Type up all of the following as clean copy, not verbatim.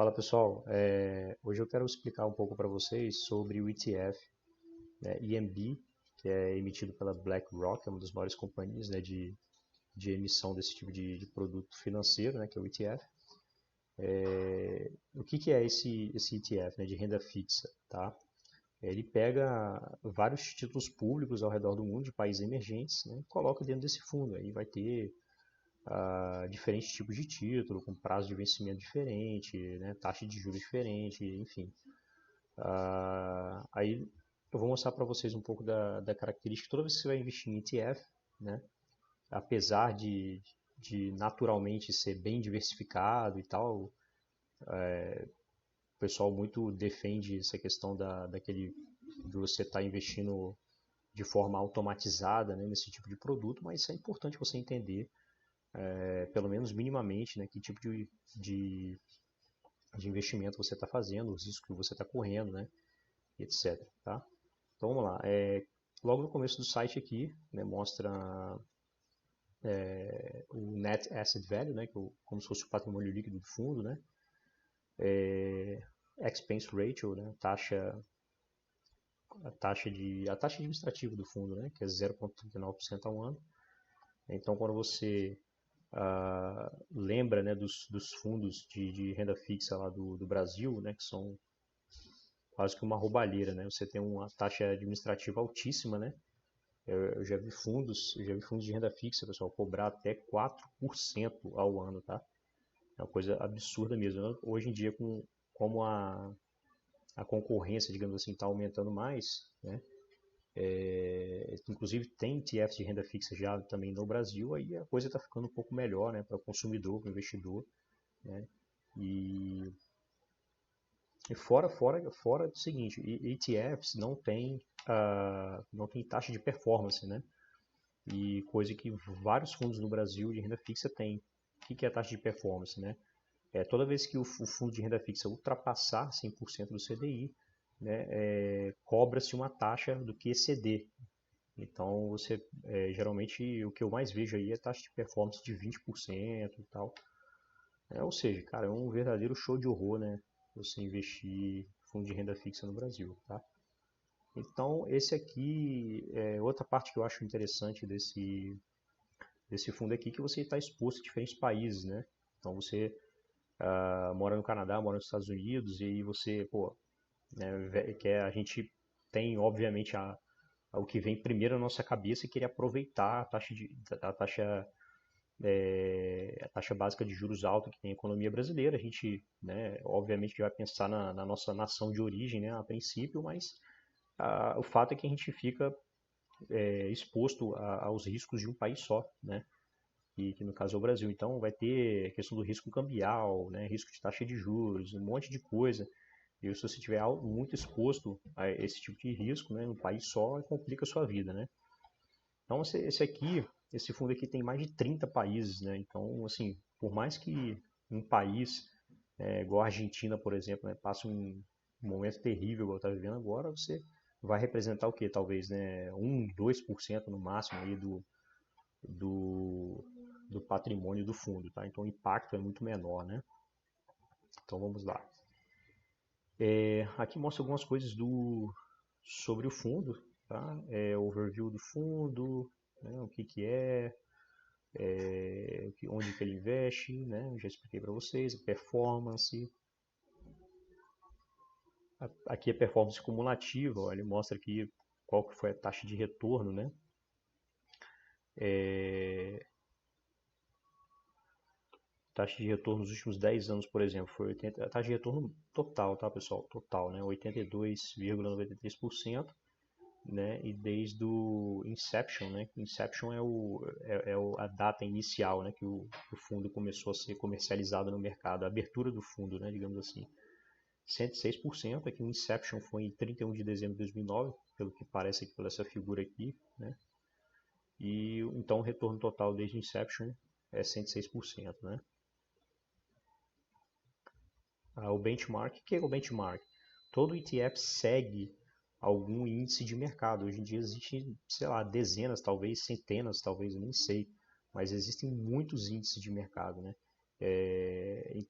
Fala pessoal, hoje eu quero explicar um pouco para vocês sobre o ETF, né, EMB, que é emitido pela BlackRock, é uma das maiores companhias, né, de emissão desse tipo de produto financeiro, né, que é o ETF. O que é esse ETF, né, de renda fixa, tá? Ele pega vários títulos públicos ao redor do mundo, de países emergentes, né, e coloca dentro desse fundo. Aí vai ter diferentes tipos de título, com prazo de vencimento diferente, né, taxa de juros diferente, enfim. Aí eu vou mostrar para vocês um pouco da característica. Toda vez que você vai investir em ETF, né, apesar de naturalmente ser bem diversificado e tal, o pessoal muito defende essa questão de você estar investindo de forma automatizada, né, nesse tipo de produto, mas é importante você entender, pelo menos minimamente, né, que tipo de investimento você está fazendo, os riscos que você está correndo, né, etc. Tá? Então vamos lá. Logo no começo do site aqui, né, mostra o Net Asset Value, né, como se fosse o patrimônio líquido do fundo, né, Expense Ratio, né, a taxa administrativa do fundo, né, que é 0,39% ao ano. Então quando você lembra, né, dos fundos de renda fixa lá do Brasil, né, que são quase que uma roubalheira, né? Você tem uma taxa administrativa altíssima, né? Eu já vi fundos de renda fixa, pessoal, cobrar até 4% ao ano, tá? É uma coisa absurda mesmo. Hoje em dia, como a concorrência, digamos assim, está aumentando mais, né? Inclusive tem ETFs de renda fixa já também no Brasil, aí a coisa está ficando um pouco melhor, né, para o consumidor, para o investidor, né? E, e fora do seguinte, ETFs não tem taxa de performance, né? E coisa que vários fundos no Brasil de renda fixa têm. O que é a taxa de performance, né? Toda vez que o fundo de renda fixa ultrapassar 100% do CDI, né, cobra-se uma taxa do que exceder. Então, geralmente, o que eu mais vejo aí é taxa de performance de 20% e tal. Ou seja, cara, é um verdadeiro show de horror, né? Você investir em fundo de renda fixa no Brasil, tá? Então, esse aqui é outra parte que eu acho interessante desse fundo aqui, que você está exposto a diferentes países, né? Então, você mora no Canadá, mora nos Estados Unidos, e aí você, pô, né, a gente tem, obviamente, o que vem primeiro na nossa cabeça, que é aproveitar a taxa básica de juros alta que tem a economia brasileira. A gente, né, obviamente, vai pensar na nossa nação de origem, né, a princípio, mas o fato é que a gente fica exposto aos riscos de um país só, né, que no caso é o Brasil. Então vai ter a questão do risco cambial, né, risco de taxa de juros, um monte de coisa. E se você estiver muito exposto a esse tipo de risco, né, no país só, complica a sua vida, né? Então esse fundo aqui tem mais de 30 países, né? Então, assim, por mais que um país, igual a Argentina, por exemplo, né, passe um momento terrível, igual está vivendo agora, você vai representar o quê? Talvez, né, 2% no máximo aí do, do patrimônio do fundo, tá? Então o impacto é muito menor, né? Então vamos lá. Aqui mostra algumas coisas sobre o fundo, tá? Overview do fundo, né? O que é, onde que ele investe, né? Eu já expliquei para vocês, a performance. Aqui é performance cumulativa, ó, ele mostra aqui qual que foi a taxa de retorno, né? Taxa de retorno nos últimos 10 anos, por exemplo, foi 80, a taxa de retorno total, tá, pessoal? Total, né? 82,93%, né? E desde o Inception, né? Inception a data inicial, né? Que o fundo começou a ser comercializado no mercado, a abertura do fundo, né? Digamos assim. 106%, aqui o Inception foi em 31 de dezembro de 2009, pelo que parece aqui, pela essa figura aqui, né? E então o retorno total desde o Inception é 106%, né? O benchmark, o que é o benchmark? Todo ETF segue algum índice de mercado. Hoje em dia existem, sei lá, dezenas, talvez centenas, talvez, eu nem sei, mas existem muitos índices de mercado, né?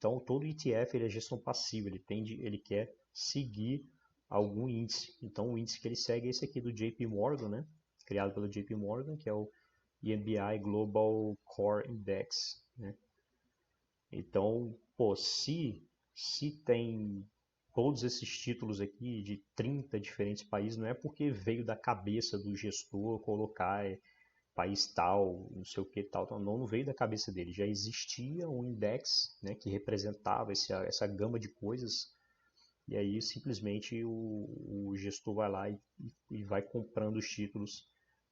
Então, todo ETF ele é gestão passiva, ele quer seguir algum índice. Então, o índice que ele segue é esse aqui do JP Morgan, né? Criado pelo JP Morgan, que é o EMBI Global Core Index, né? Então, pô, se tem todos esses títulos aqui de 30 diferentes países, não é porque veio da cabeça do gestor colocar país tal, não sei o que tal, não veio da cabeça dele. Já existia um index, né, que representava essa gama de coisas, e aí simplesmente o gestor vai lá e vai comprando os títulos,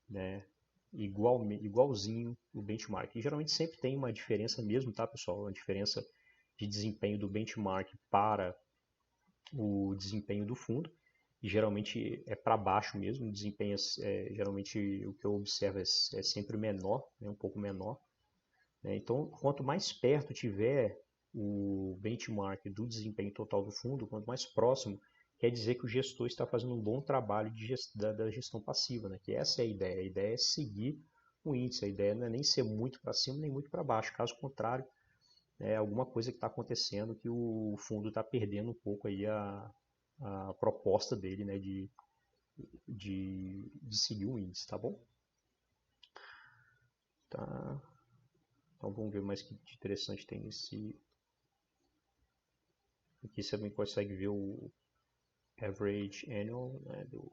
né, igualzinho o benchmark. E geralmente sempre tem uma diferença mesmo, tá, pessoal? Uma diferença de desempenho do benchmark para o desempenho do fundo. E geralmente é para baixo mesmo, o desempenho geralmente o que eu observo é sempre menor, né, um pouco menor. Né? Então, quanto mais perto tiver o benchmark do desempenho total do fundo, quanto mais próximo, quer dizer que o gestor está fazendo um bom trabalho da gestão passiva, né? Que essa é a ideia é seguir o índice, a ideia não é nem ser muito para cima nem muito para baixo, caso contrário, é alguma coisa que está acontecendo que o fundo está perdendo um pouco aí a proposta dele, né, de seguir o índice, tá bom? Tá. Então vamos ver mais que de interessante tem nesse. Aqui você também consegue ver o average annual, né, dos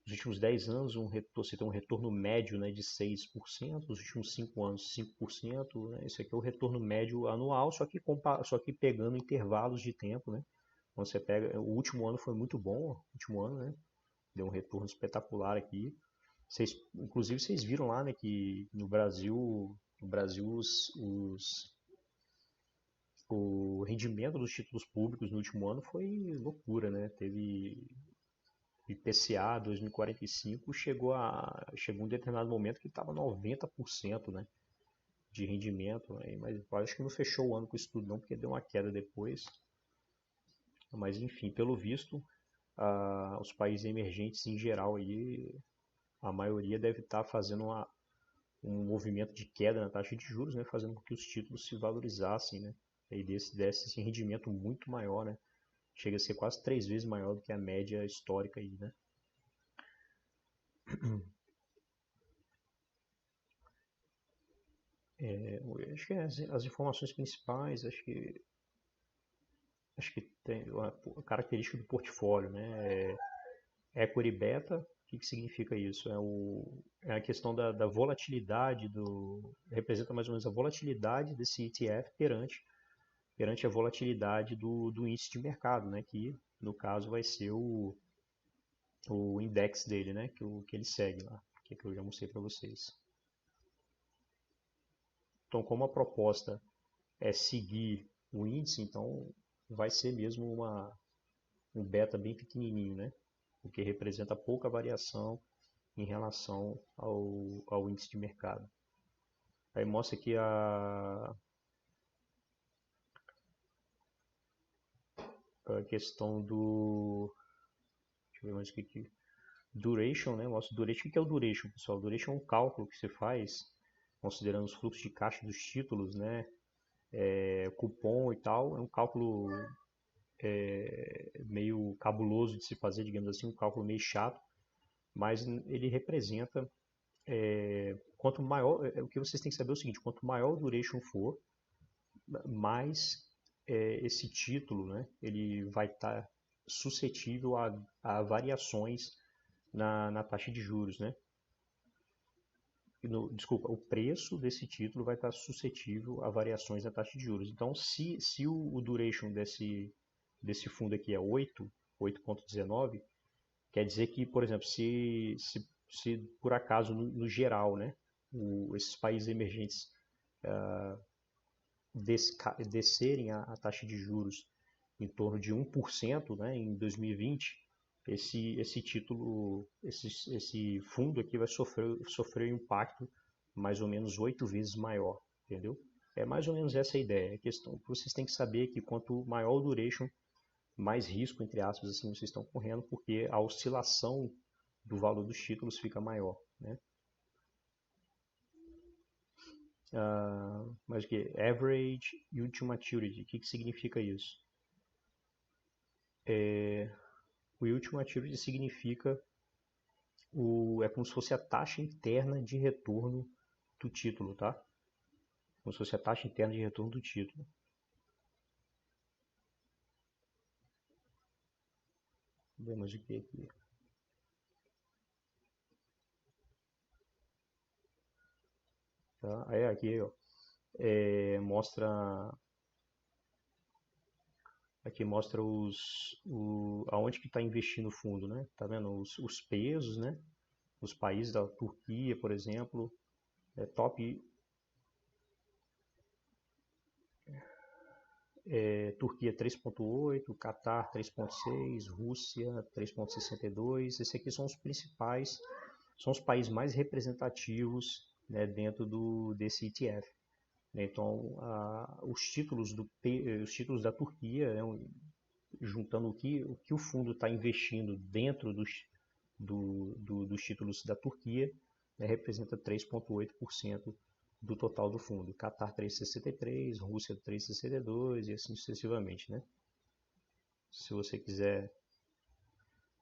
últimos 10 anos, você tem um retorno médio, né, de 6%, nos últimos 5 anos 5%, né, esse aqui é o retorno médio anual, só que pegando intervalos de tempo, né? Quando você pega, o último ano foi muito bom, o último ano, né? Deu um retorno espetacular aqui. Inclusive vocês viram lá, né, que no Brasil o rendimento dos títulos públicos no último ano foi loucura, né? Teve IPCA 2045, chegou um determinado momento que estava 90%, né, de rendimento, né? Mas eu acho que não fechou o ano com isso tudo não, porque deu uma queda depois. Mas enfim, pelo visto, os países emergentes em geral aí, a maioria deve estar fazendo um movimento de queda na taxa de juros, né, fazendo com que os títulos se valorizassem, né, e desse esse rendimento muito maior, né, chega a ser quase 3 vezes maior do que a média histórica aí, né. Acho que as informações principais, acho que tem a característica do portfólio, né, equity beta. O que significa isso? É a questão da volatilidade, representa mais ou menos a volatilidade desse ETF perante a volatilidade do índice de mercado, né? Que no caso vai ser o index dele, né? Que ele segue lá, que eu já mostrei para vocês. Então, como a proposta é seguir o índice, então vai ser mesmo um beta bem pequenininho, né? O que representa pouca variação em relação ao índice de mercado. Aí mostra aqui a questão deixa eu ver mais aqui. Duration, né? Mostra o duration. O que é o duration, pessoal? O duration é um cálculo que você faz considerando os fluxos de caixa dos títulos, né? Cupom e tal. É um cálculo meio cabuloso de se fazer, digamos assim, um cálculo meio chato, mas ele representa quanto maior, o que vocês têm que saber é o seguinte, quanto maior o duration for, mais esse título, né, ele vai estar suscetível a variações na taxa de juros, né? Desculpa, o preço desse título vai estar suscetível a variações na taxa de juros. Então, se o duration desse fundo aqui é 8,19, quer dizer que, por exemplo, se por acaso, no geral, né, esses países emergentes descerem a taxa de juros em torno de 1%, né, em 2020, esse título, esse fundo aqui vai sofrer um impacto mais ou menos 8 vezes maior, entendeu? É mais ou menos essa a ideia. A questão que vocês têm que saber que quanto maior o duration, mais risco, entre aspas, assim, vocês estão correndo, porque a oscilação do valor dos títulos fica maior, né? Mas o que? Average Yield to Maturity. O que significa isso? O Yield to Maturity significa é como se fosse a taxa interna de retorno do título, tá? Como se fosse a taxa interna de retorno do título. Vamos ver aqui. Tá? Aí aqui, ó, mostra aonde que está investindo o fundo, né? Tá vendo os pesos, né? Os países da Turquia, por exemplo, top Turquia 3,8, Catar 3,6, Rússia 3,62. Esses aqui são os principais, são os países mais representativos, né, dentro desse ETF. Então, os títulos da Turquia, né, juntando o que o fundo está investindo dentro dos títulos da Turquia, né, representa 3,8% do total do fundo. Catar 3,63, Rússia 3,62 e assim sucessivamente, né? Se você quiser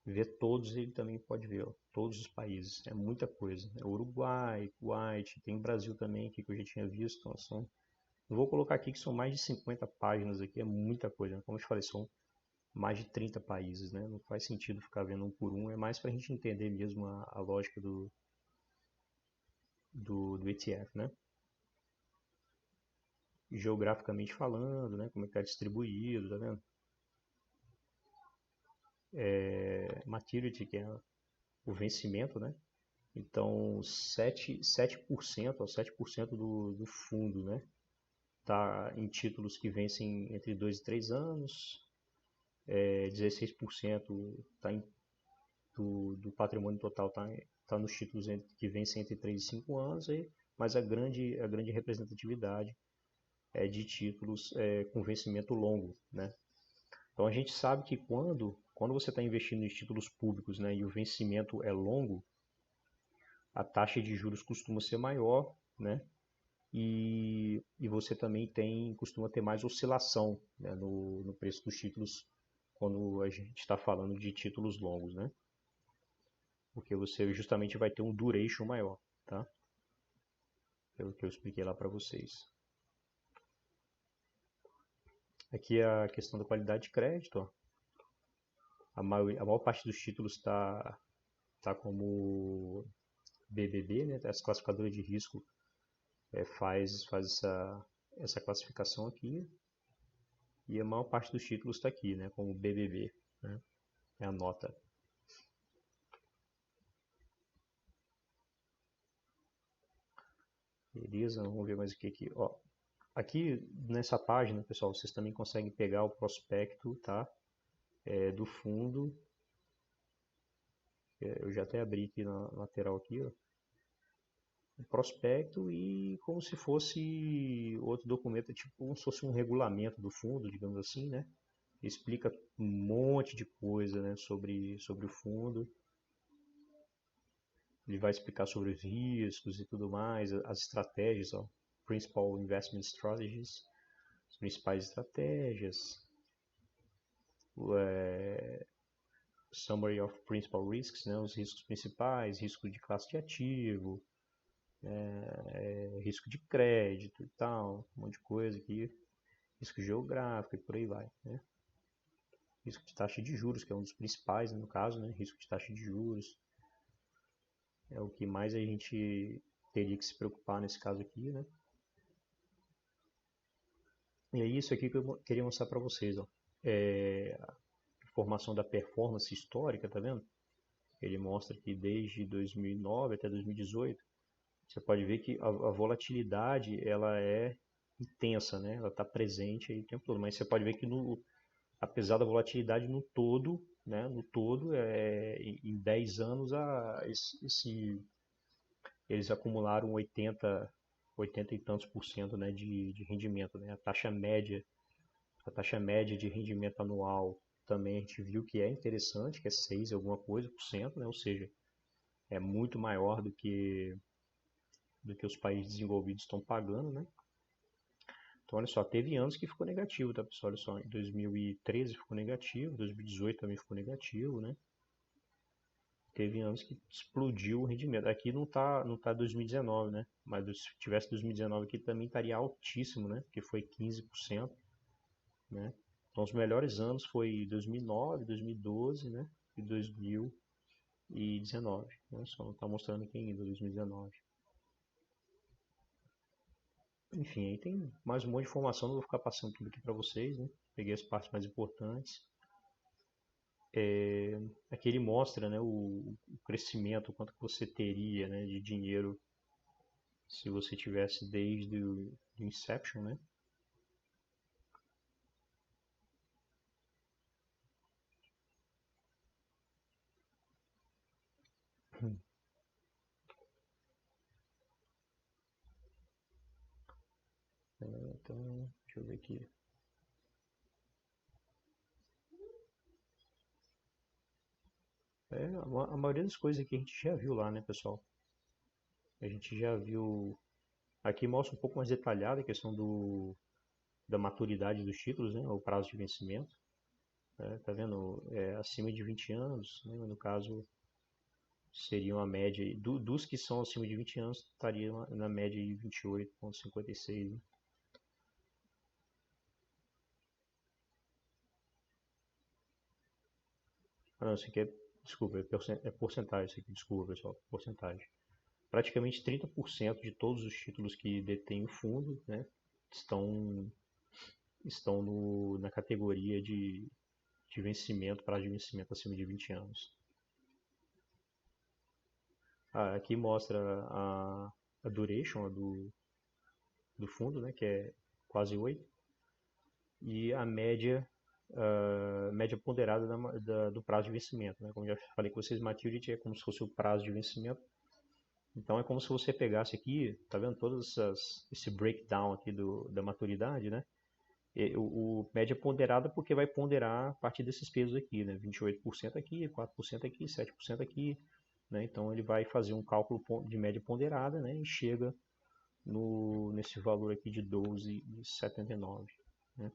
ver todos, ele também pode ver, ó, todos os países. É muita coisa. É Uruguai, Kuwait, tem Brasil também, que eu já tinha visto. Então, não vou colocar aqui que são mais de 50 páginas aqui, é muita coisa. Como eu te falei, são mais de 30 países, né? Não faz sentido ficar vendo um por um, é mais para a gente entender mesmo a lógica do ETF, né? Geograficamente falando, né? Como é que está distribuído, tá vendo? Maturity, que é o vencimento, né? Então, 7%, ó, 7% do fundo, né? Tá em títulos que vencem entre 2 e 3 anos, 16% do patrimônio total tá nos títulos que vencem entre 3 e 5 anos, mas a grande representatividade é de títulos com vencimento longo, né? Então a gente sabe que quando você está investindo em títulos públicos, né, e o vencimento é longo, a taxa de juros costuma ser maior, né? E você também costuma ter mais oscilação, né, no preço dos títulos quando a gente está falando de títulos longos, né? Porque você justamente vai ter um duration maior, tá? Pelo que eu expliquei lá para vocês. Aqui é a questão da qualidade de crédito, ó. A maior parte dos títulos está como BBB, né? Essa classificadora de risco faz essa classificação aqui. E a maior parte dos títulos está aqui, né? Como BBB, né? É a nota. Beleza, vamos ver mais o que aqui. Ó, aqui nessa página, pessoal, vocês também conseguem pegar o prospecto, tá? Do fundo. Eu já até abri aqui na lateral aqui, ó. O prospecto e como se fosse outro documento, tipo como se fosse um regulamento do fundo, digamos assim, né? Explica um monte de coisa, né, sobre o fundo. Ele vai explicar sobre os riscos e tudo mais, as estratégias, ó, Principal Investment Strategies, as principais estratégias, Summary of Principal Risks, né, os riscos principais, risco de classe de ativo, risco de crédito e tal, um monte de coisa aqui, risco geográfico e por aí vai, né? Risco de taxa de juros, que é um dos principais, né, no caso, né, risco de taxa de juros, é o que mais a gente teria que se preocupar nesse caso aqui, né? E é isso aqui que eu queria mostrar para vocês, ó. A informação da performance histórica, tá vendo? Ele mostra que desde 2009 até 2018, você pode ver que a volatilidade ela é intensa, né? Ela está presente aí o tempo todo, mas você pode ver que apesar da volatilidade no todo, né? No todo, em 10 anos, eles acumularam 80 e tantos por cento, né, de rendimento, né? A taxa média de rendimento anual também a gente viu que é interessante, que é 6 alguma coisa por cento, né? Ou seja, é muito maior do que os países desenvolvidos estão pagando, né? Então, olha só, teve anos que ficou negativo, tá, pessoal? Olha só, em 2013 ficou negativo, 2018 também ficou negativo, né? Teve anos que explodiu o rendimento. Aqui não tá 2019, né? Mas se tivesse 2019 aqui também estaria altíssimo, né? Porque foi 15%, né? Então, os melhores anos foi 2009, 2012, né? E 2019, né? Só não está mostrando aqui ainda 2019. Enfim, aí tem mais um monte de informação, não vou ficar passando tudo aqui para vocês, né? Peguei as partes mais importantes. Aqui ele mostra, né, o crescimento, quanto que você teria, né, de dinheiro se você tivesse desde o Inception, né? Então, deixa eu ver aqui. A maioria das coisas aqui a gente já viu lá, né, pessoal? A gente já viu. Aqui mostra um pouco mais detalhada a questão da maturidade dos títulos, né? O prazo de vencimento. Tá vendo? Acima de 20 anos, né? No caso, seria uma média. Dos que são acima de 20 anos, estaria na média de 28,56, né? Ah, não, isso aqui desculpa, é porcentagem, isso aqui, desculpa, pessoal, porcentagem. Praticamente 30% de todos os títulos que detém o fundo, né, estão, estão na categoria de vencimento, prazo de vencimento acima de 20 anos. Aqui mostra a duration do fundo, né, que é quase 8, e a média ponderada do prazo de vencimento. Né? Como já falei com vocês, maturity é como se fosse o prazo de vencimento. Então é como se você pegasse aqui, tá vendo esse breakdown aqui da maturidade, né? O média ponderada porque vai ponderar a partir desses pesos aqui, né? 28% aqui, 4% aqui, 7% aqui, né? Então ele vai fazer um cálculo de média ponderada, né? E chega nesse valor aqui de 12,79, né?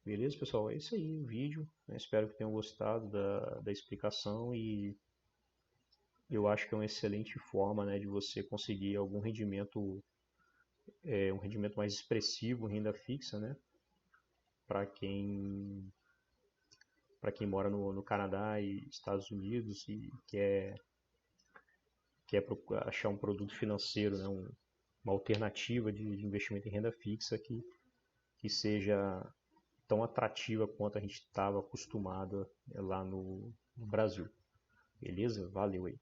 Beleza, pessoal? É isso aí o vídeo, né? Espero que tenham gostado da explicação e eu acho que é uma excelente forma, né, de você conseguir algum rendimento, um rendimento mais expressivo, renda fixa, né, para quem mora no Canadá e Estados Unidos e quer achar um produto financeiro, né, uma alternativa de investimento em renda fixa que seja tão atrativa quanto a gente estava acostumado lá no Brasil. Beleza? Valeu aí.